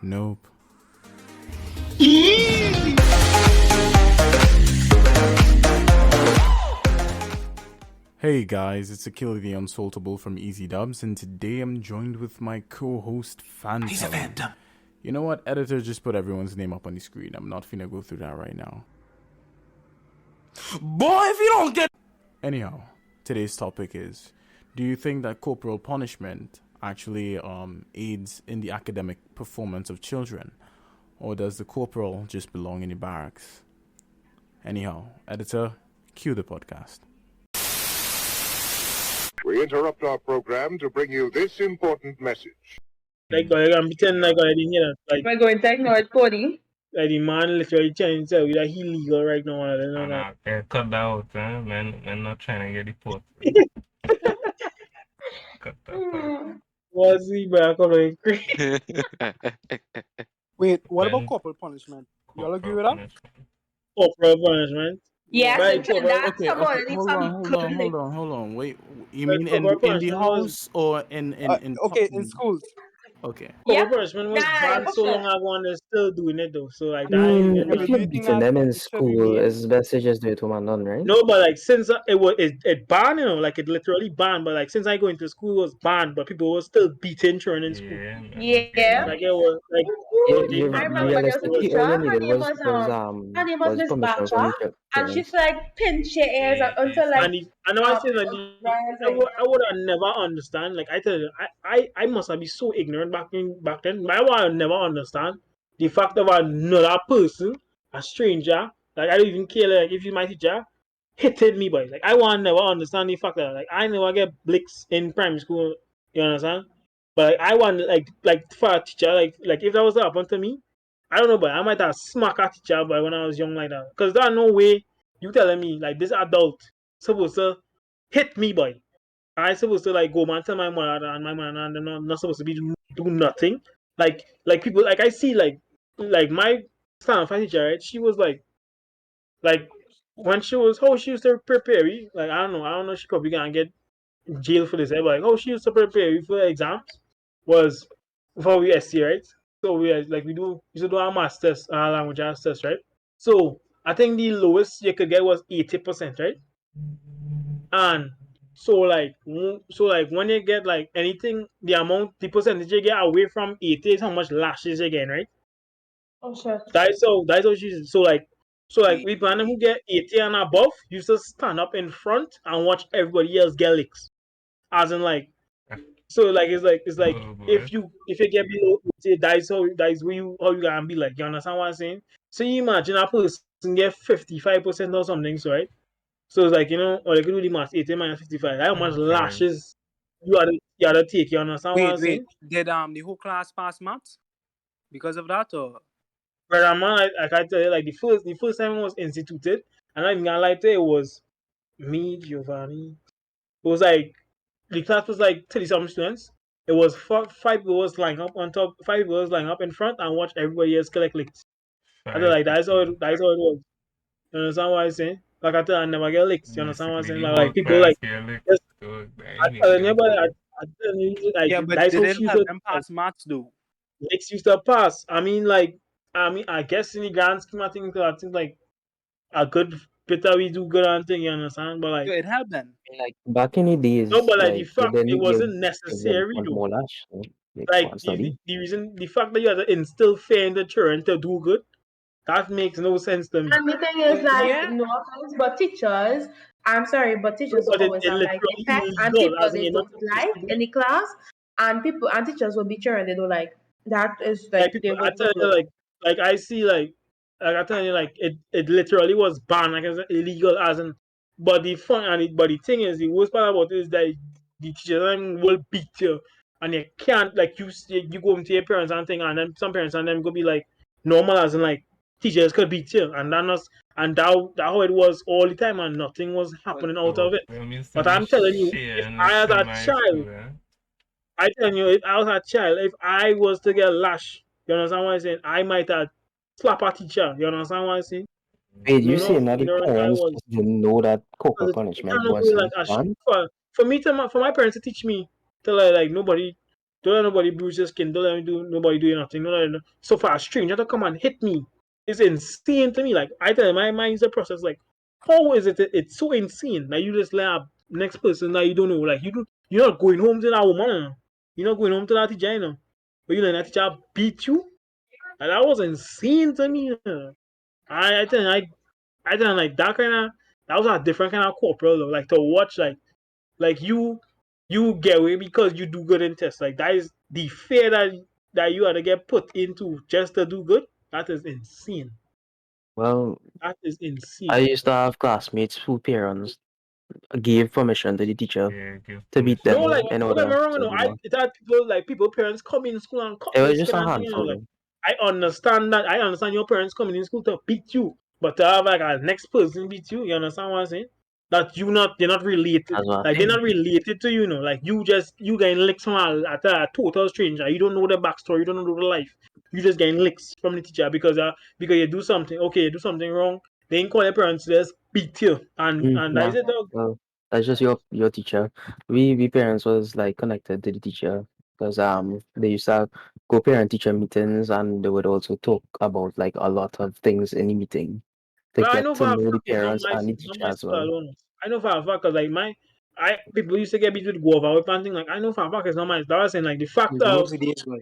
Nope. Eazy! Hey guys, it's Akil the Unsaltable from Easy Dubs, and today I'm joined with my co-host Phantom. He's a phantom. You know what? Editor, just put everyone's name up on the screen. I'm not finna go through that right now. Boy, if you don't get... Anyhow, today's topic is, do you think that corporal punishment actually aids in the academic performance of children? Or does the corporal just belong in the barracks? Anyhow, editor, cue the podcast. We interrupt our program to bring you this important message. Like, I'm pretending like I didn't hear that. Like, We're going to ignore it, Cody. like the man literally trying to tell you that he legal right now. I don't know that. Nah, cut that out, man not trying to get the post. Cut that out. What's he back on the crazy? Wait, what about Ben- corporal punishment? Y'all agree with that? Corporal punishment. Yes, Right, until corporal- that Okay, someone okay, needs hold some on. conflict. Wait, you Like, mean corporal in the punishment house or in Okay, in public? schools. Okay. Corporal Yep. punishment was Nah, banned so bullshit. long ago and they're still doing it though. So like I that ain't mean, even but if do you're you think beating them in it should be school, made? it's best to just do it one on, right? No, but like since it banned, you know, like it literally banned. But like since I go into school, it was banned, but people were still beating children in school. Yeah, man. Yeah. Like it was like I remember there was a Realistically, all teacher, you her needed name was was Miss permission from Bacha, your and she used parents. to like pinch your ears Yeah, until like and I say like I would have never understand. Like I tell you, I must have been so ignorant back then. But I would never understand the fact of another person, a stranger. Like I don't even care. Like if you my teacher hated me, boy. Like I want never understand the fact that like I never get blicks in primary school. You understand? But like, I want like for a teacher like if that was to happen to me, I don't know, but I might have smack a teacher, but when I was young like that, because there's no way you telling me like this adult supposed to hit me, boy. I supposed to like go man tell my mother and my man and they're not supposed to be do nothing. Like people like I see like my stand fight teacher, right? She was like when she was how she used to prepare me, like I don't know, she probably gonna get jail for this, but like how she used to prepare you for exams was before we SC, right? So we like we used to do our masters, our language arts test, right? So I think the lowest you could get was 80%, right? And so like when you get like anything, the percentage you get away from 80 is how much lashes you get, right? oh shit. That's how she's so we plan who get 80 and above used to stand up in front and watch everybody else get licks. As in like so like it's like Oh, boy. if you get below 80, that's where you how you gonna be like, you understand what I'm saying? So you imagine a person get 55% or something, so right? So it's like, you know, or they could do the math, 80 minus 55. How much Okay. lashes you had to take, you understand what I'm Wait, saying? did the whole class pass maths because of that, or But man, I can tell you, like the first time it was instituted, and I'm gonna lie to you, it was me, Giovanni. It was like the class was like 30 something students. It was five people was lying up on top, five people was lying up in front and watch everybody else collect licks. I feel like that's how it was. You understand what I'm saying? Like I tell you, I never get licks. You understand what I'm saying? Basically, the Like whole people class like get licked. just So, I tell you, but I tell you, like yeah, but that's did how it she used help to them pass maths though? licks used to pass. I guess in the grand scheme of things, I think like a good bit that we do good on thing, you understand? But like Yeah, it helped them. Like back in the days, no, but like the like you fact it didn't give wasn't them necessary much though. more lash. Like Like want study. the reason the fact that you have to instill fear in the children to do good, that makes no sense to me. And the thing is, like, Yeah. no offense, but teachers, I'm sorry, but teachers will But always it have like literally a pet and illegal, people as in they you're not don't supposed like to do in it. the class, and people and teachers will be children they don't like. That is Like like people, they I would tell you, do. like I see, like I tell you, like it literally was banned, like it's illegal, as in. But the fun and it, but the thing is, the worst part about it is that the teachers will beat you, and you can't like you go into your parents and thing, and then some parents and them go be like normal, as in like teachers could beat you, and that how it was all the time, and nothing was happening out of So, it. them used to But be I'm telling you, if sharing I licks had in a my child. school, eh? I tell you, if I was a child, if I was to get lash, you understand what I'm saying? I might have slap a teacher. You understand what I'm saying? Wait, you No, saying that the ignorant I parents was. just didn't know that corporal It punishment cannot be like wasn't a banned? for me to for my parents to teach me to like nobody Don't let nobody bruise your skin. Don't let nobody do nothing. Don't let so far a stranger to come and hit me. It's insane to me. Like I tell you, my mind's a process. Like how is it? It's so insane. Like you just let a next person that you don't know. Like you're not going home to that woman. You're not going home to that teacher. But you let that teacher beat you. And that was insane to me. I think like that kind of that was a different kind of corporal though. Like to watch like you get away because you do good in tests. Like that is the fear that you had to get put into just to do good. That is insane. Well, That is I insane. used to have classmates who parents gave permission to the teacher Yeah, give to beat No, them permission. like in don't get me order wrong, to, it had people like people parents come in school and cut it their was just skin a and thing, like handful. I understand that. I understand your parents coming in school to beat you, but to have like a next person beat you, you understand what I'm saying? That they're not related. That's what Like I'm they're not related to you, Like you getting licks from at a total stranger. You don't know the backstory, you don't know the life. You just getting licks from the teacher because you do something. Okay, you do something wrong. They ain't call your parents, they just beat you. And that Yeah. is it, dog. Well, that's just your teacher. We parents was like connected to the teacher because they used to have co-parent teacher meetings and they would also talk about like a lot of things in the meeting to But I get know to for a know the fact it's parents and the not teacher my as sister well. alone. I know for a fact because like I people used to get beat with guava whip and thing. Like I know for a fact it's not my. That was saying like Those were days, boy.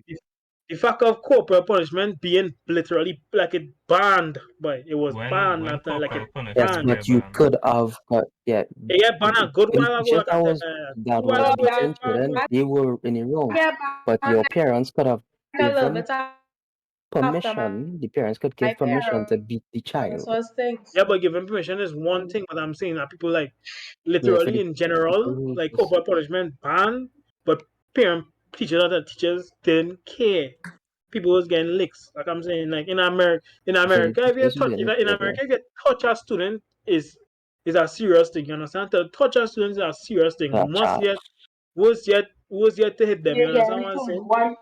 the fact of corporal punishment being literally like it banned, but it was banned When that time. Like it corporal Yes, punishment banned. get but you banned. could have got yeah. It get banned a good For the while ago. teachers Like I tell you, that good while was So ago it beating get yeah, banned, children, but I they were in the wrong. get But back your parents could have a little given bit after permission. The parents could my give permission to beat the parents child. was things. yeah, but giving permission is one thing. But I'm saying that people like Yeah, for literally the in people general, who like just corporal punishment banned, but parent teachers other teachers didn't care. People was getting licks. Like I'm saying, like in for the America, if you teachers who touch, didn't in care, yeah. America, if you touch a student is a serious thing. You understand? To touch a student is a serious thing. That Must child. yet, was yet to hit them. You You get understand what I'm into saying? one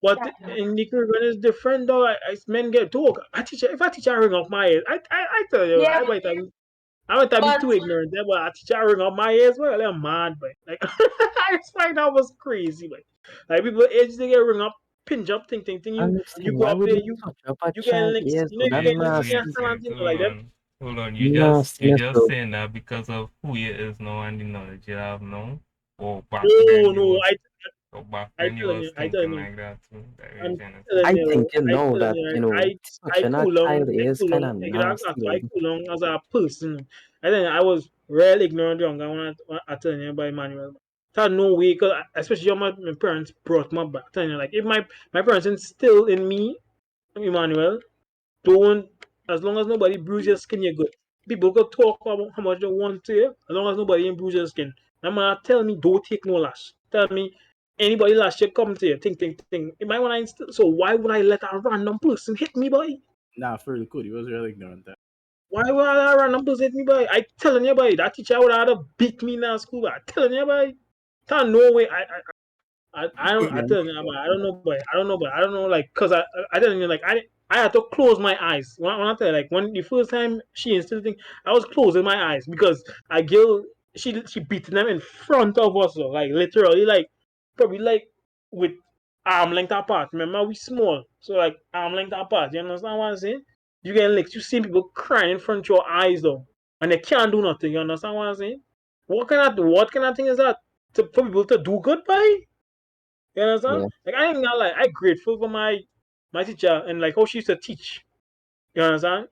But in the Caribbean, it's different though. Men get talk. If a teacher ring off my head, I tell you, yeah, I might have be but too ignorant there, but a teacher ring off my ears, well, I'm mad, but like I just find that was crazy, like people age they get ring up, pinch up, thing. You Honestly, go why up would there, you touch up a you get child licks, ears? you That's get licks in Wait, your nasty. hand and wait, things hold like that. on. Hold on. You Nastiness, just bro. saying that because of who you is now and the knowledge you have now? Or back then you No, was or back then you was I telling thinking you, like that too? That was I'm Genesis. telling I you, think you I know telling that, you, I touching a child is cool kind long. of Like, that's nasty. why I Like, cool long as a person. I think I was real ignorant young. I telling you by Emmanuel. That no way, cause especially my parents brought me back. Telling you, like if my parents instill in me, Emmanuel, don't as long as nobody bruise your skin, you're good. People could talk about how much they want to you, as long as nobody bruise your skin. My mother tell me don't take no lash. Tell me anybody lash you come to you, think. It might want to instill, so why would I let a random person hit me, boy? Nah, for the code, he was really ignorant there. Why would I let a random person hit me, boy? I telling you, boy, that teacher would have beat me in that school. I telling you, boy. Tell no way. I don't I tell you I don't know but I don't know like cause I tell you like I had to close my eyes when I tell you like when the first time she instilled thing I was closing my eyes because a girl she beating them in front of us so, like literally like probably like with arm length apart. Remember we small so like arm length apart. You understand what I'm saying? You get like you see people crying in front of your eyes though and they can't do nothing. You understand what I'm saying? What kind of thing is that for people to do good by? You understand? yeah. Like I ain't gonna lie, I grateful for my teacher and like how she used to teach. You understand?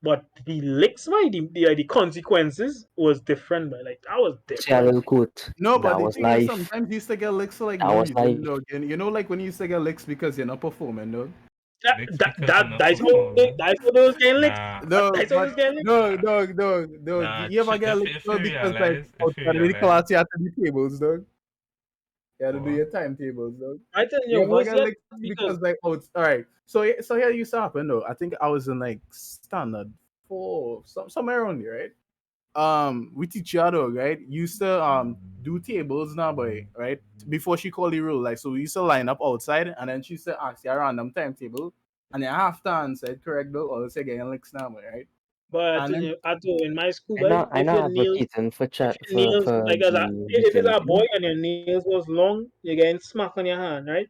But the licks, by the consequences was different, but like that was See a different. little coat. No, but That the was thing is, life. sometimes you used to get licks for like That no was reason, life. dog. And you know, like when you used to get licks because you're not performing, dog. It's because you're not That's how performing. that's how those getting licked. Nah, No, That's how but those getting licked. no, dog. nah. You ever get If licked, if you dog, because like realize, if you outside of the realize, class you had to do tables, dog. You had to do what? your timetables, dog. I tell you, You ever worse get yet licked because because like oh, all right. So here used to happen though. I think I was in like standard 4, somewhere around there, right? We teach you how to right. Used to do tables now, boy, right? Before she called the rule, like so we used to line up outside, and then she used to ask you a random timetable, and then I have to answer it correct though, or else you're getting licks now, boy, right? But And then, I told you in my school, right? I If not your nails, advocating for if chat your nails for like as a, the if it's weekend a boy thing. and your nails was long, you're getting smack on your hand, right?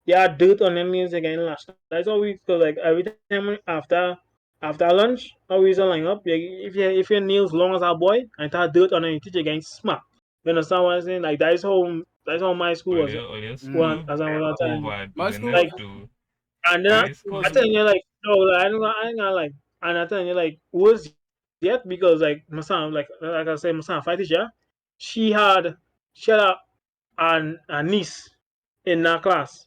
You had dirt on your nails, you're getting lashed. That's all we feel like every time after lunch, always line up. If your nails long as a boy and it had dirt on it, you're getting smacked. You understand what I'm saying? Like that's how my school was. Or your mm, school As I was telling you. my overdoing school, it Like too. and then my My school I was, school, telling you like no, like, I ain't gonna like and I telling you like worse yet because like my son like I said my son fight teacher, she had a niece in that class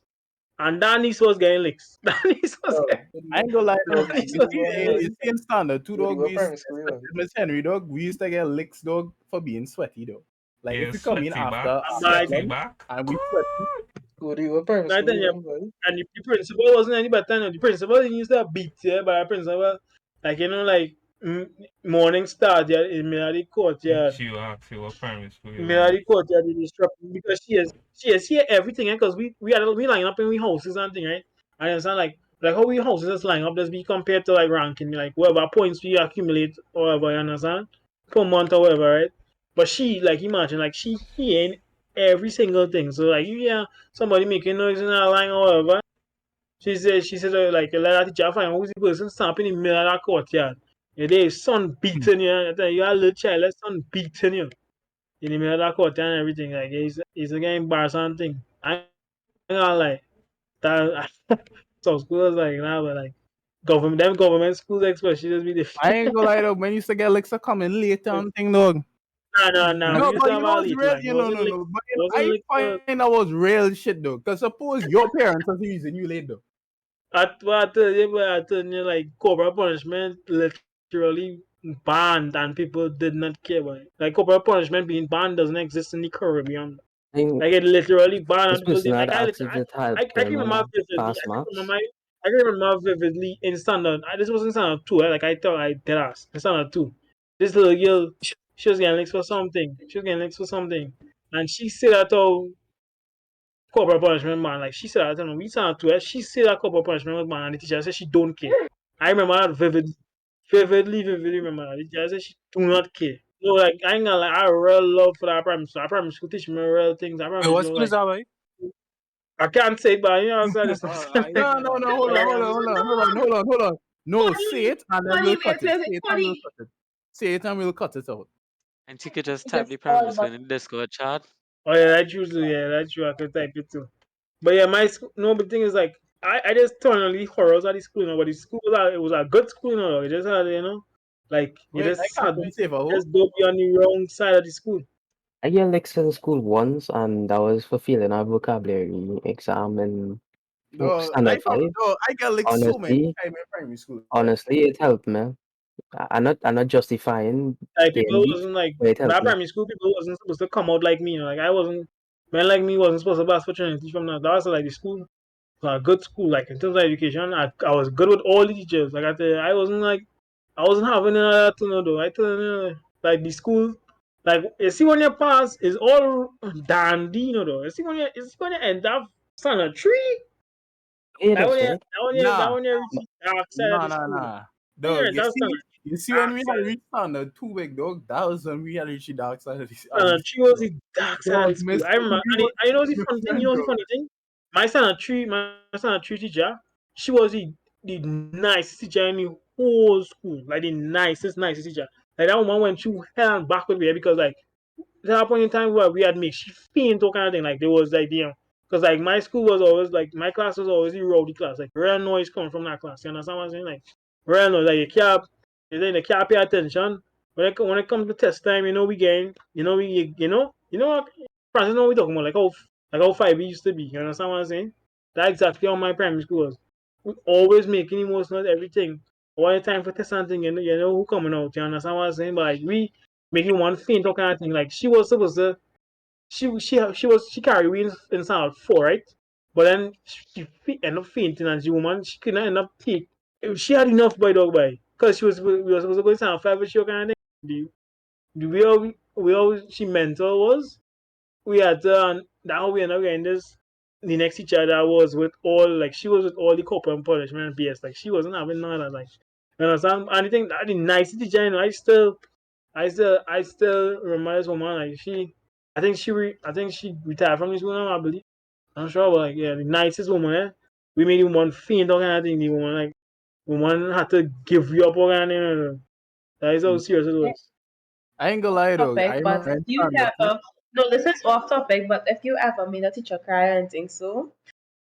and that niece was getting licks. That niece was Oh, getting, I ain't gonna lie, dog. that niece You was see, what getting you licks. see in standard, too, dog. what We used, primary school you especially went? Miss Henry, dog. We used to get licks, dog, for being sweaty, though. Like yeah, if we come in sweaty back, My sweaty after lunch back. and we sweaty, What primary I school tell you you went, buddy? and the principal wasn't any better than the principal used to beat yeah, but the principal like like morning start yeah in the courtyard. She will ask you what primary school you went. Melody Courtyard is disrupting because she has here everything because we line up in we houses and thing, right? I understand like how we houses just line up just be compared to like ranking like whatever points we accumulate or whatever, you understand? Per month or whatever, right? But she like imagine like she hearing every single thing. So like you hear somebody making noise in her line or whatever, she said like let her teacher find out who's the person stamping in the middle of that courtyard. Yeah, there is sun beating you, I tell you, you're a little child, let sun beating you in the middle of that court and everything. Like it's a game embarrassing thing. I ain't gonna lie. That so schools like now, but like government schools especially just be the I ain't gonna lie, dog. Man used to get licks are coming later and thing, dog. nah. We No, used but to you have know our what's late real? line. You know, no, no. But It wasn't I like find that was real shit, though. Because suppose your parents are the reason you late, though. I tell you like corporal punishment literally banned and people did not care about it. Like corporal punishment being banned doesn't exist in the Caribbean. I think Like it literally banned this and people person did had like asked if it I can remember vividly. pass marks. I can remember vividly in standard. This was in standard two. Like I thought I did ask in standard two. This little girl, she was getting links for something. She was getting links for something, and she said that corporal punishment man. Like she said that I we standard two. She said that corporal punishment was man, and the teacher said she don't care. I remember that vividly remember that. The teacher said she do not care. No, like I ain't gonna like I real love for that primary school. That primary school teach me real things. That Wait, primary what school school is like that, boy? I can't say, but you know, I said this. I No, don't no, know. no. Hold on. No, say it and then we'll cut it. Say it and we'll cut it. Say it and we'll cut it out. And you could just It's type just the all primary school about in the Discord chat. Oh yeah, that's true. Too. Yeah, that's true. I could type it too. But yeah, my school. No, but the thing is like I just totally horrors at the school. You know, but the school it was a good school. You know, it just had like you Wait, I just had can't say for who? just don't be on the wrong side of the school. I get licks in school once, and that was for failing a vocabulary exam in No, standard five. I got like so many Honestly, time in primary school. honestly, it helped me. I'm not justifying Like the people need, wasn't like but it helped that me. primary school. People wasn't supposed to come out like me. You know, like I wasn't. Men like me wasn't supposed to pass for Trinity from that. That was like the school. A good school, like in terms of education, I was good with all the teachers. Like I wasn't having none of that to know though. I tell you, like the school, like you see when you pass is all dandy, though. You see when you end up on a tree, Yeah, that that's when you right. Nah, reach the dark side of nah, the nah, school. nah. When you Dog, end up on you a see when dark we side, had reached on the two big dog, that was when we had reached the dark side of on the a tree was school. the dark side of the Dog, school. Miss I remember, we and was I know the my funny thing. You friend, know the dog. funny thing. My son a tree teacher. She was the nicest teacher in the whole school. Like the nicest teacher. Like that woman went through hell and back with me because like there was a point in time where we had made she faint or kind of thing. Like there was like because like my school was always like my class was always the rowdy class. Like real noise coming from that class. You understand what I'm saying? Like real noise. Like you can't pay attention. When it comes to test time, we gain. What Francis know what we talking about. Like how 5 used to be. You understand what I'm saying? That's exactly how my primary school was. We always making emotional everything. One time for test something, who coming out. You understand what I'm saying? But like we making one faint or kind of thing. Like she was supposed to she carried me in sound four, right? But then she ended up fainting and she couldn't end up take she had enough by dog by. Because we were supposed to go in sound five but she was kind of thing. We always she mentor was we had now we ended up getting this the next teacher that was with all like she was with all the corporal punishment and BS. Like she wasn't having none of that like You understand? And I think that the nice teacher, I still remember this woman. Like I think she retired from this woman. I believe. I'm sure, but like, yeah, the nicest woman. Eh? We made the woman faint or kind of thing. The woman like woman had to give you up or kind of thing. That is how serious it was. I ain't gonna lie though. I Topic, but remember in you standard. ever no, this is off topic, but if you ever made a teacher cry and think so,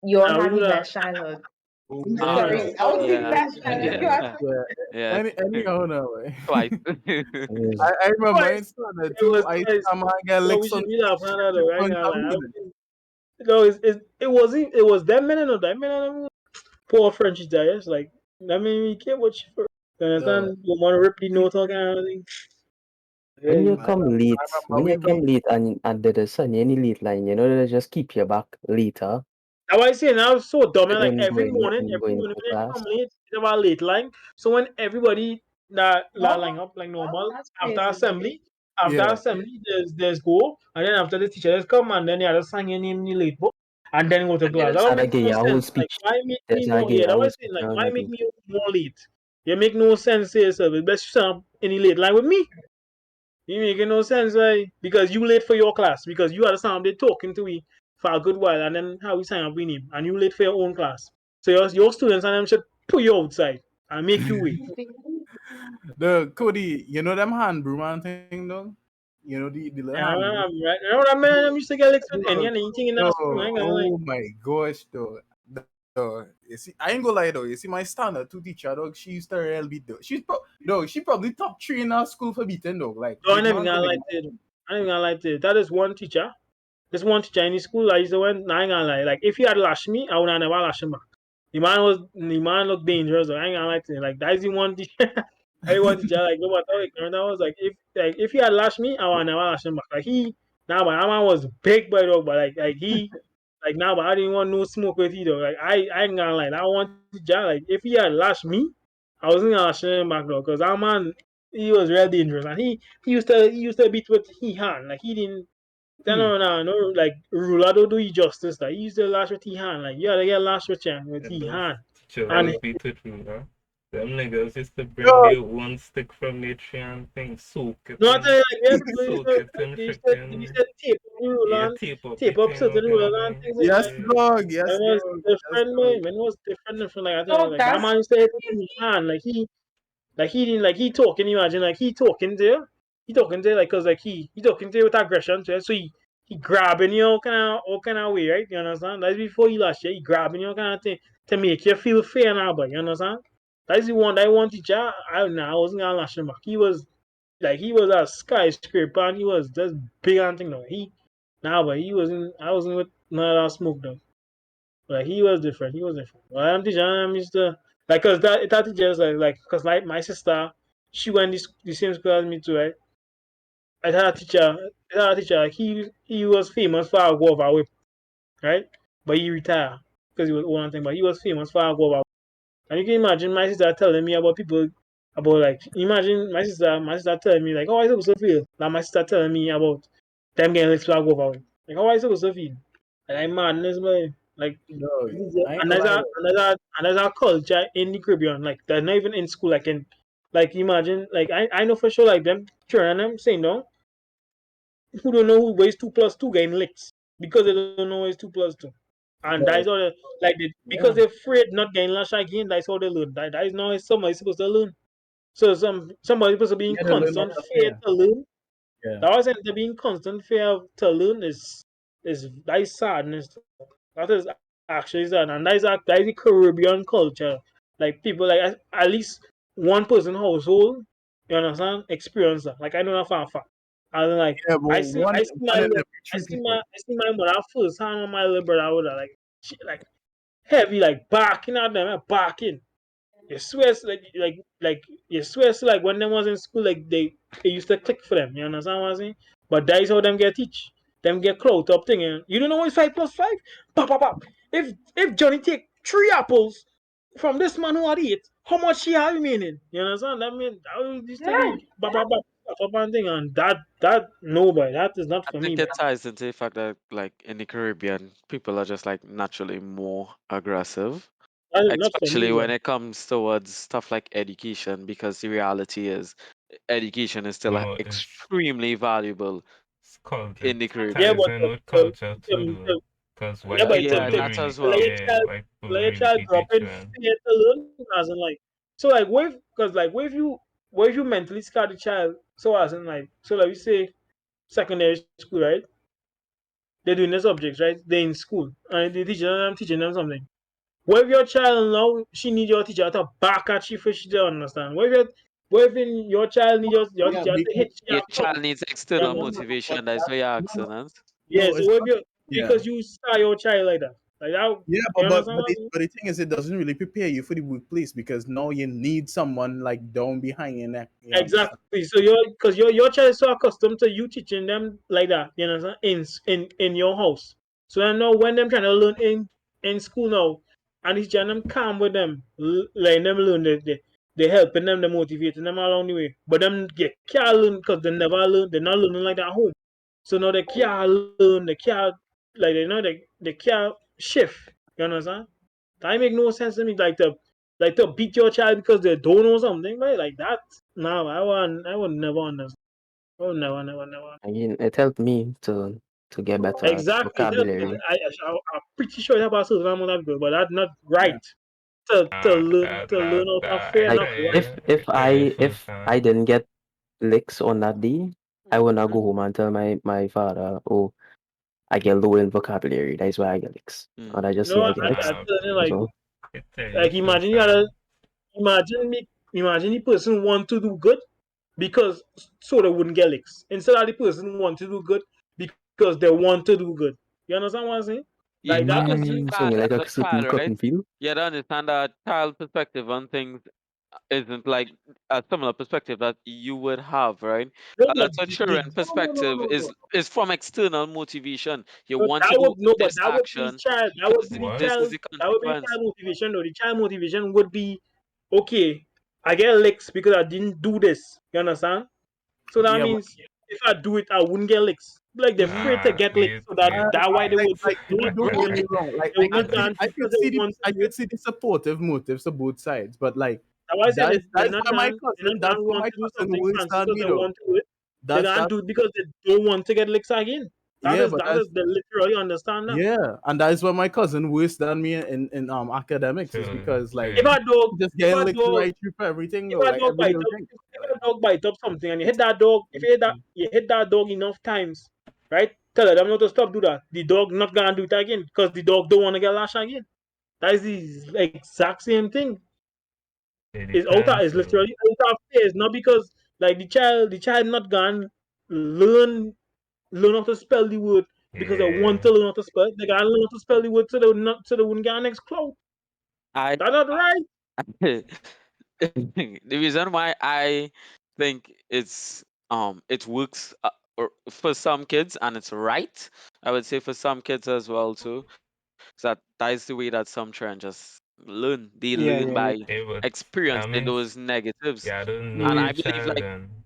you won't Yeah, we have do the that. best childhood. Oh, Yeah. Sorry, I won't say Yeah, best childhood. yeah, yeah. yeah. Anyhow, no way. Twice. Mm. I remember in Twice. standard It too. was I used twice. to come and get No, licks we on should be laughing at that though. I ain't on gonna lie. Halloween. No, it was them men and them men and them poor French guys. Like that made me care what you for. You No, understand? You want to rip the note or kind of thing. When you I, Yeah. come late, I when remember you we come late and there's any late line, they just keep you back later That's why I say now it's so dumb. And like in going every morning to when they class. come late, it's about late line. So when everybody that line up like normal That's after crazy. yeah. assembly, there's go, and then after the teacher just come and then you have to sign your name in the late book and then go to class. That don't So they make give no you a whole sense. Like speech. why make me There's a more? give Yeah, you a that whole was saying speech like and why make everything. me more late? You make no sense to yourself. It's best you stand up in the late line with me. You making no sense, right? Because you late for your class because you had to stand up there talking to me for a good while and then how we sign up with him and you late for your own class. So your students and them should put you outside and make you wait. The Cody, you know them hand broom and thing though? You know the little Yeah, hand broom. right. You know that man them used to get licks with any Dog, and anything in no, that school. I ain't gonna lie. oh my gosh, though. You see, I ain't gonna lie though. You see, my standard two teacher, dog, she used to real beat though. Dog, she probably top three in our school for beating dog. Like No, I big never man to gonna big lie to you. I never gonna lie to you. That is one teacher. This one teacher in the school I used to went, I ain't gonna lie. Like if he had lashed me, I would have never lashed him back. The man looked dangerous. I ain't gonna lie to you. Like that's the one teacher. I want teacher like no matter how ignorant I was. Like if he had lashed me, I would never lash him back. Like he now, but that man was big boy dog. But like he like now, but I didn't want no smoke with he though. Like I ain't gonna lie. That one teacher like if he had lashed me, I wasn't gonna lash him back though. Cause that man he was real dangerous and he used to beat with he hand. Like he didn't. Hmm. No, like ruler don't do you justice. Like he used to lash with he hand. Like you gotta get lashed with And he those hand. teachers And always beat it through, huh? Them niggas used to bring Dog, their one stick from their tree and thing, soak it no, I tell in, you, like, yeah, people soak it in they used freaking, to tape up the ruler yeah, and tape up tape it up in or certain kind rulers of and thing. things like yes, that. Yeah. dog, It yes, was dog, yes, different, dog. man. It was different. Like I tell you, No, like that that's man used to hit me hand. Like he didn't, like he talking. Imagine, like he talking to you, like, cause like he talking to you with aggression. To you, so he grabbing you all kind of way, right? You understand? That's before he last year. He grabbing you kind of thing to make you feel fair now, but you understand? That's the one that I want teacher. I wasn't gonna lash him back. He was a skyscraper and he was just big and thing though. But he wasn't. I wasn't with none of that smoke though. Like he was different. He was different. But I'm teaching. I'm used to like cause that teacher is like cause like my sister, she went the same school as me too, right? I had a teacher. Like, he was famous for a guava whip, right? But he retired because he was one thing. But he was famous for a guava. And you can imagine my sister telling me about people about like imagine my sister telling me like how I supposed to feel. Like my sister telling me about them getting licked flag over. Like how I supposed to feel. Like I'm madness, boy. Like Dog, I ain't and gonna there's lie a though. culture in the Caribbean. Like they're not even in school. Like imagine like I know for sure like them children and them saying no who don't know who weighs 2 plus 2 getting licked because they don't know what is 2 plus 2. And that is Dog, all because yeah. they're afraid not getting lashed again, that's how they learn. That is not how somebody supposed to learn. So somebody supposed to be in Yeah, they learn out constant of fear fear. to learn. Yeah. That was to be in constant fear to learn is that is sadness. That is actually sad. And that is the Caribbean culture. Like people like at least one person household, you understand, experience that. Like I know that for a fact. And like Yeah, but one in every three people. I see my mother first hand on my little brother with her like she like heavy like barking at them, barking. You swear it's like you swear it's like when them was in school like they used to click for them. You understand what I'm saying? But that is how them get teach. Them get clout up thing. You don't know what is 5 plus 5? Pop pop pop. If Johnny take 3 apples from this man who had eight, how much she have remaining? You understand? That mean that used to yeah. be pop pop pop pop pop and thing and that no boy, that is not I for me, think boy. it ties into the fact that, like, in the Caribbean, people are just like naturally more aggressive. Not for me, especially but when it comes towards stuff like education, because the reality is education is still No, extremely valuable it's called in it the yeah, ties Caribbean. but in with culture too, though. Because yeah, white but people Yeah, don't that really as well. care. White people don't let your really child teach grow up in children. fear to learn, as in like, so like with because like with you mentally scar the child, so as in like we say secondary school, right? They're doing the subjects, right? They're in school and they teaching them something. What if your child now she need your teacher to back at you for she to understand? What if your child need your Yeah, teacher to because hit you Your up top? child needs You external no, know? no, no, but motivation. That's that, why you're no, asking no, us. Yeah, no, so it's what if not. you Yeah. because you scar your child like that. Like that Yeah, you understand but what I mean? but the thing is, it doesn't really prepare you for the workplace because now you need someone like down behind your neck. You understand? Exactly. So because your child is so accustomed to you teaching them like that, you know, in your house. So I know when them trying to learn in school now, and it's trying them calm with them, letting them learn, they helping them, they motivating them along the way. But them get can't learn because they never learn, they're not learning like that at home. So now they can't learn, they can't like they can't shift. You understand? That make no sense to me. Like to beat your child because they don't know something, right? Like that. No, I would never understand. I would never. I mean, it helped me to get better at Exactly. vocabulary. I'm pretty sure it help us certain amount of people, but that's not Yeah. right. To learn out of fear, Like not I right. if I didn't get licks on that day, I would not Mm-hmm. go home and tell my father, oh, I get low in vocabulary. That's why I get licks. And I Mm-hmm. just say No, I get I licks. tell you That's all. tell you like so imagine you sad. gotta imagine the person want to do good because so they wouldn't get licks. Instead of the person want to do good because they want to do good. You understand what I'm saying? Yeah, Like that. because you So you can't, like as a a certain child, right? cotton field? You have to understand that child perspective on things isn't like a similar perspective that you would have, right? No, A but lot of children perspective is from external motivation. You no, want that to do would no, but this action because What? this is the that would be consequence. child motivation. Though the child motivation would be okay. I get licks because I didn't do this. You understand? So that Yeah, but means if I do it, I wouldn't get licks. Like they're afraid to get licks, Wait, so wait, that why they wait. would do it don't get me knowingly. wrong. Like They wouldn't go and do it because they want to I do it. could see the supportive motives of both sides, but like That's why I said they're that's not why my done. They're cousin not done want to do something works fancy on because me they though. want to do it. They That's can't do it because they don't want to get licks again. yeah, but That is they literally understand that. yeah, and that is why my cousin worse than me in academics is So, because like If so a dog, he just if getting a licked dog, right through for everything if though, a like dog every bite little up, thing. if a dog bite up something and you hit that dog, if you hit that dog enough times, right? Tell them not to stop do that. The dog not gonna do it again because the dog don't want to get lashed again. That is the exact same thing. it It's out of, depends. it's So, literally out of fear. It's not because like the child not gonna learn how to spell the word because they want yeah. to learn how to spell. They gotta learn how to spell the word so they wouldn't get an next cloud. I That's not right. the reason why I think it works or for some kids and it's right, I would say for some kids as well too. That is the way that some children just learn. They Yeah, learn yeah, yeah. by Yeah, but that experiencing means those negatives. you don't know And Mm. your I believe child like then.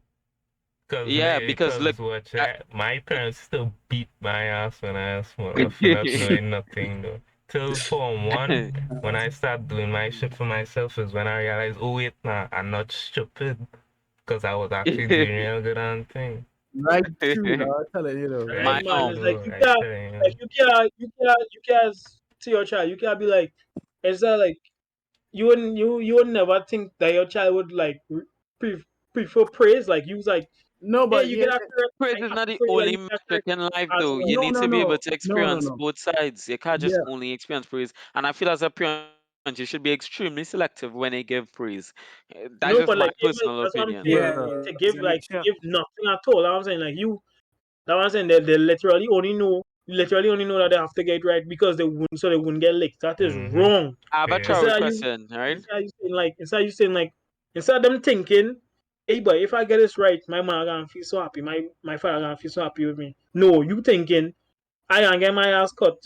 Cause yeah, me, because look cause what I, my parents still beat my ass when I was small for not knowing nothing though. Till Form 1, when I start doing my shit for myself is when I realized, oh wait, nah, I'm not stupid. Cause I was actually doing real good on thing. Right true, now I tell you know, Right, my like man. It's like Though, you I can't, tell you. like you can't to your child. You can't be like, it's not like you would never think that your child would like prefer praise. Like you was like, no, yeah, but you yeah, get accurate. praise I is not happy the for you that only you get accurate metric in life, as though. You well. no, need no, to be able no, to no, no, experience no. both sides. You can't just Yeah, only experience praise. And I feel as a parent, you should be extremely selective when they give praise. That's No, just but my like even personal that's what I'm opinion. saying. yeah. Yeah, To sure. give nothing at all. I'm saying like you. That's what I'm saying. They literally only know that they have to get it right because they wouldn't get licked. That is Mm-hmm. wrong. I have a Yeah. travel Instead of you question, right? instead of them thinking, hey boy, if I get this right, my mother gonna feel so happy, my father gonna feel so happy with me. No, you thinking I gonna get my ass cut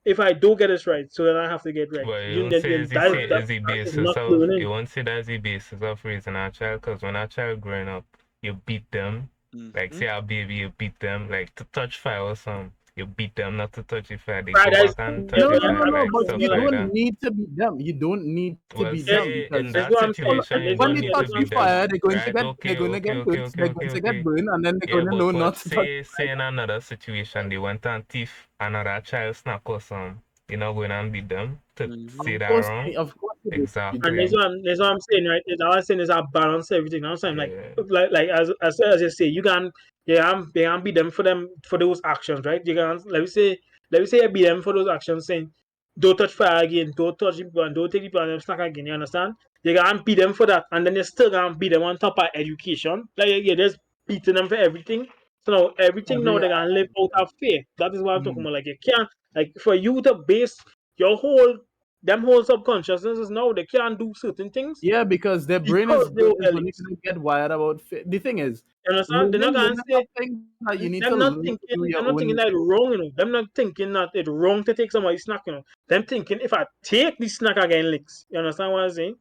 if I don't get this right, so then I have to get right. But you You won't say then as you say is the that is basis not of learning. you won't say that's the basis of raising a child because when a child growing up, you beat them. Like Mm-hmm. say a baby, you beat them like to touch fire or something. you beat them not to touch if they Right, go that's back and touch No, yeah, if no, yeah, no, I no. like But stuff you like like don't that. need to beat them. You don't need to Well, beat yeah, them say in because that's that what I'm saying. situation you when don't they need touch to the beat them, fire, right? they're going to get burnt. They're going to get burned, and then they're Yeah, going to know but not to touch. say in another situation they went and thief another child snack or some, you know, going and beat them to Mm-hmm. say that wrong. Of course, you do beat And them. Exactly. that's what I'm saying, right? Is all I'm saying is I balance everything. I'm saying Yeah. like as you say, you can beat them for those actions, right? You can let me say you beat them for those actions saying don't touch fire again, don't touch the people and don't take the people and them snack again, you understand? You can beat them for that and then you still can beat them on top of education. Like you're just beating them for everything. So now everything now they can live out of fear. That is what I'm talking Mm. about. Like you can't like for you to base your whole subconsciousness is now they can't do certain things Yeah, because their brain because they were is only elites. going to get wired about. The thing is, You understand? They're not gonna learning say something that you need to them not learn to thinking do your them not thinking own. that it's wrong, you know. Them not thinking that it's wrong to take somebody's snack, you know. Them thinking if I take this snack again licks. You understand what I'm saying?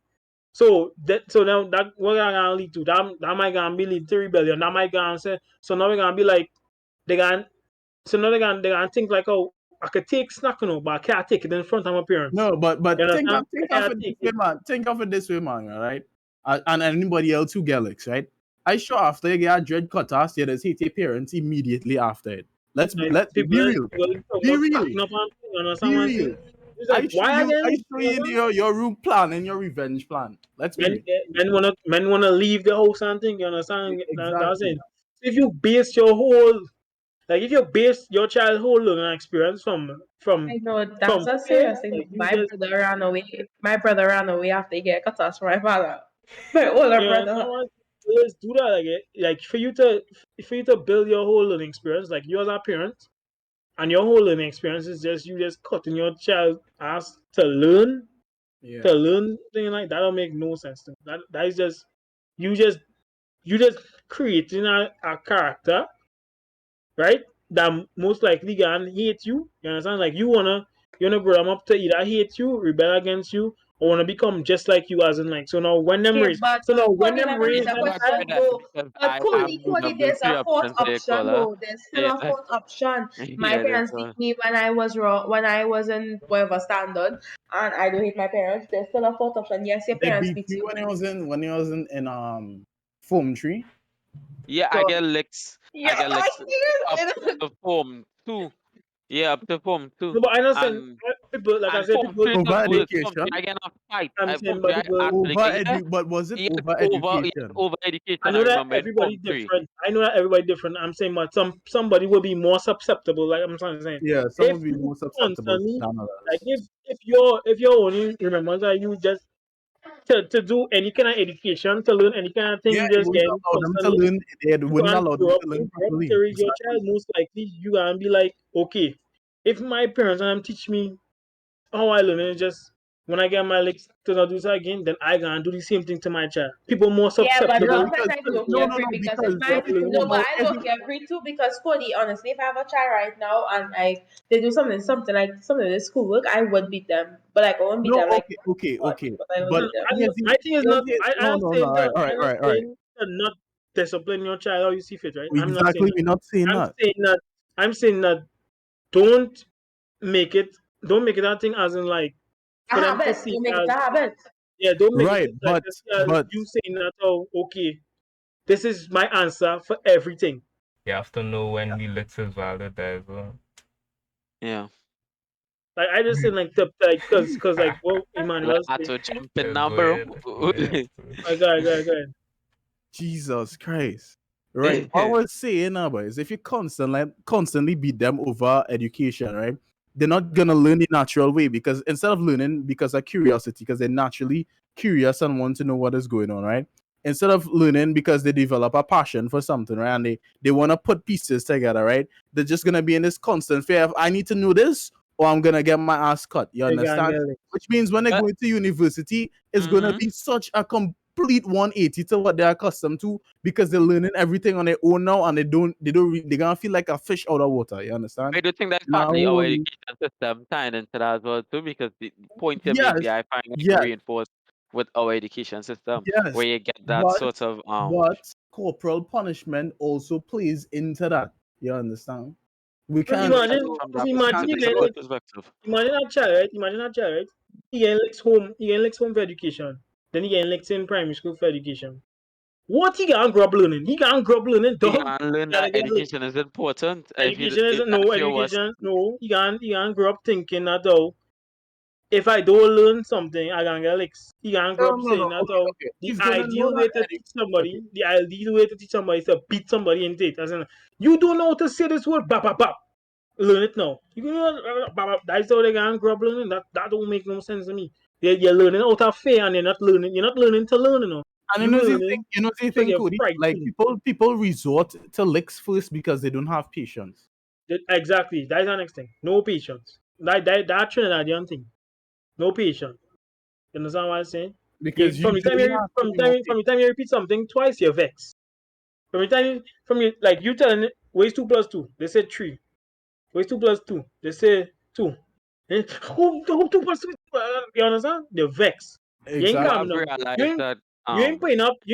So now that what I gonna lead to that might gonna be lead to rebellion. That might gonna say so now we're gonna be like they gonna so now they gonna think like oh I could take snack, you know, but I can't take it in front of my parents. No, You but understand? I think of can't it take this way, it. man. Think of it this way, man. Right? And anybody else who get licks, right? I sure after you get a dread cut off, you just hit your parents immediately after it. Like Let people, be real. people talk Be about real. stacking up on things, you understand Be what I'm saying? real. It's like why I again? show You you understand? your room plan and your revenge plan. Let's be real. Men wanna leave the house and thing, you understand? That's Exactly. it. If you base your whole like if you base your childhood learning experience I know from that's a fear, serious thing. like you My just brother ran away. My brother ran away after he get cut off from my father. My older you understand brother. what you just do that like for you to build your whole learning experience, like you as a parent and your whole learning experience is just you just cutting your child ass Yeah. to learn thing like that don't make no sense to me. That is just you just you just creating a character, right? That most likely gonna hate you. You understand? Like you wanna grow them up to either hate you, rebel against you, or wanna become just like you as in like Okay, but when Cody, them let me raise raise a them Got child question to that though. because But I'm Cody, the there's three a fourth options they option call her. though. There's still Yeah, a fourth option. My yeah, that's parents beat all. me when I was raw, when I was in whatever standard, and I don't hate my parents. There's still a fourth option. Yes, your They parents beat beat you you. when he was in foam tree. Yeah, I So get licks. I yeah, get I licks up see. to form two. Yeah, up to form two. no, but I understand And people like I and said, form people three Over is worse. Form three education. I get a fight. I'm I saying form three but I people actually get yeah. But was it Yes, over over it's education? over I education I know that remember in everybody form three. different. I know that everybody different. I'm saying, but somebody will be more susceptible. Like I'm trying to say, Yeah, some if would be you more susceptible constantly, than like others. if you're only remember that you just to do any kind of education, to learn any kind of thing, Yeah, you it just wouldn't getting allow them to constantly. learn. It You wouldn't can't allow them to learn grow up properly. to raise your Exactly. child. Most likely, you gonna be like, okay, if my parents and them teach me how I learn, and it's just when I get my legs to not do so again, then I gonna do the same thing to my child. People more Yeah, but No, but susceptible sometimes because I look to every no, because if because my if you think no, but about I if look you every too because Cody, honestly, if I have a child right now and they do something like something with schoolwork, I would beat them, but like I won't beat no, them like what, okay. but I would But beat them. my thing is not. I no, am no, no. saying All right, that. all right, I'm all not right, all right. saying to not discipline your child how you see fit, right? I'm not saying Exactly, that. we're not saying I'm that. saying that. I'm saying that. Don't make it. Don't make it that thing as in like A for them to habit, see you make it as a habit. yeah. Don't make it Right, like to see as but you saying that. Oh, okay. This is my answer for everything. You have to know when the licks is valid as well. Yeah. Like I just saying like cause like what Emmanuel said. Lato jumping Let's go number. ahead. Yeah. Go ahead. Jesus Christ. Right. I was saying now, boys, if you constantly beat them over education, right? They're not gonna learn the natural way because instead of learning because of curiosity, because they're naturally curious and want to know what is going on, right? Instead of learning because they develop a passion for something, right? And they want to put pieces together, right? They're just gonna be in this constant fear of I need to know this or I'm gonna get my ass cut. You They got understand? it. Which means when they But go into university, it's gonna mm-hmm. be such a complete 180 to what they're accustomed to because they're learning everything on their own now and they're gonna feel like a fish out of water. You understand? I do think that's Now, partly our education system tying into that as well too, because the point you make yes, there, I find like yes, reinforced with our education system, yes, where you get that but sort of but corporal punishment also plays into that. You understand? We You can't. look at Imagine, it from just that imagine perspective. you It's a getting good like, perspective. imagine that child, right? Imagine that child, right? He getting for education. Then he getting in primary school for education. What he got grub learning? He got grub learning, You dog. can learn Gotta that get education is important. education isn't no If you was education. No, you can't grow up thinking that though. If I don't learn something, I can get licks. You can't grow No, up no, saying no. that Okay, though. okay. The He's gonna know ideal that. way to teach Okay. somebody, the ideal way to teach somebody is to beat somebody in it. As in, you don't know how to say this word, bap, bap, bap. Learn it now. You can learn, bap, bap. That's how they can grow up learning. That don't make no sense to me. You're learning out of fear and you're not learning. You're not learning to learn, you know. And You learning you know the because thing, you're Cody. Like frightened. people resort to licks first because they don't have patience. Exactly. That's the next thing. No patience. That Trinidadian thing. No patience. You understand what I'm saying? Because From the time usually you have to be more patient. from the time you repeat something twice, you're vexed. From the time from you like you telling it, what is 2 plus 2? They say 3. What is 2 plus 2? They say 2. Eh, who 2 plus 2? You understand? They're vexed. You ain't you Exactly. coming have down. You realized ain't that you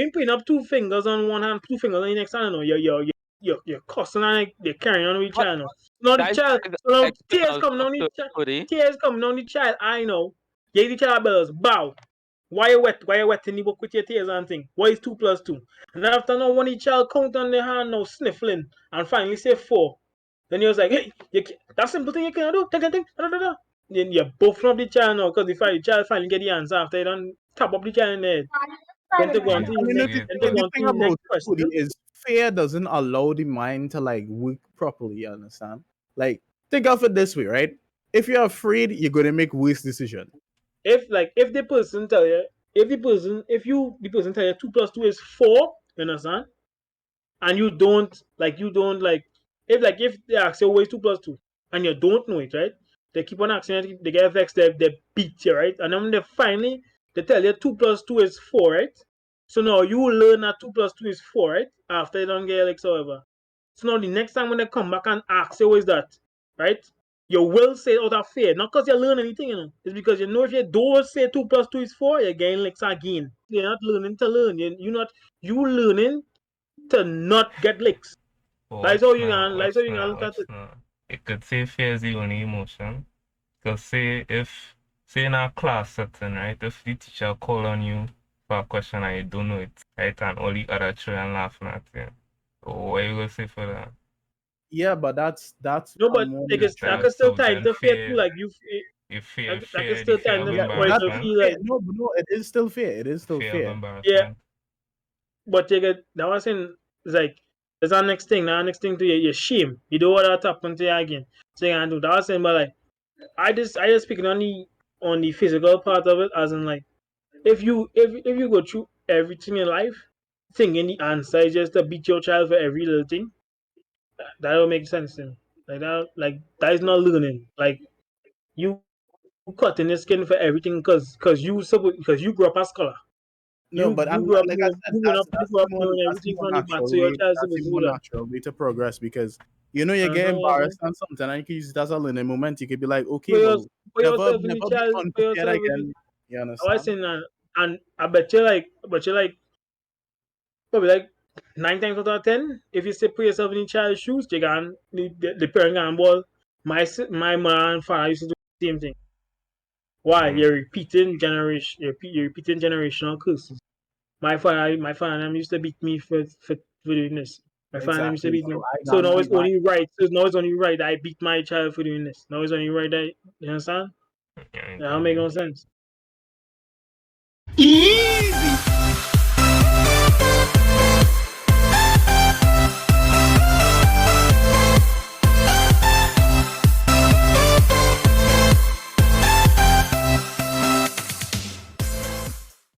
ain't putting up 2 fingers on one hand, 2 fingers on the next hand. No, you're cussing and like, they're carrying on with each what other. Now the that child, is so now tears external coming stuff on the to child, Cody. tears coming on the child. I know. Give the child bells, bow. Why you wet? Why you wet in the book with your tears and thing? Why is 2 plus 2? And after now, when the child count on the hand now sniffling and finally say 4, then he was like, hey, that simple thing you can do, da, da, da. Then you both up the child now because the child finally get the answer after you done tap up the child in the head. Then to go on Yeah, to the And you know next, the, yeah, then to thing- go the but on to thing the about next it, Cody, question. is fear doesn't allow the mind to like work properly. You understand? Like think of it this way, right? If you're afraid, you're gonna make worse decisions. If the person tell you, if the person tell you 2 plus 2 is 4, you understand? And you don't if they ask you what is 2 plus 2 and you don't know it, right? They keep on asking you, they get vexed, they beat you, right? And then when they tell you 2 plus 2 is 4, right? So now you will learn that 2 plus 2 is 4, right? After you don't get like however. So now the next time when they come back and ask you what is that, right? You will say it out of fear, not because you learn anything, you know. It's because you know if you don't say 2 plus 2 is 4, you're getting licks again. You're not learning to learn. You learning to not get licks. That's how you can look at watch it. now. It could say fear is the only emotion. Because say in a class setting, right, if the teacher call on you for a question and you don't know it, right, and all the other children laughing at you, what you gonna say for that? Yeah, but that's No, a but more I natural. can still So tie then into fear too. fear, Like I can the still tie fear of into Yeah, why that's to embarrassment, feel fair. like No, but no, it is still fair. It is still fear of fair. yeah. embarrassment. But you get that was in it's like there's our next thing. Now next thing to your shame. You don't want that happen to you again. So you can do that. I was saying, but like I just speaking on the physical part of it, as in like if you go through everything in life, thinking the answer is just to beat your child for every little thing, that don't make sense to me. That is not learning. Like you cutting your skin for everything because you grew up as scholar. No, but You I'm grew up like I knowing said, you grew up knowing that's the everything more from the back, natural so your way. child's That's the supposed to more do that. natural way to progress because you know you get Understand what I'm saying? embarrassed on something and you can use it as a learning moment. You could be like, okay, Put, your, well, put yourself in the never be child, put unprepared yourself in the again. You I was understand? saying that, and I bet you like probably like 9 times out of 10, if you say put yourself in the child's shoes, the parent can ball. My mother and father used to do the same thing. Why? Mm. You're repeating generational curses. My father and them used to beat me for doing this. My father and them used to Exactly. beat So me. I So got now my it's only right. So now it's only right that I beat my child for doing this. Now it's only right that you understand? Yeah, I That don't got make you. no sense. easy.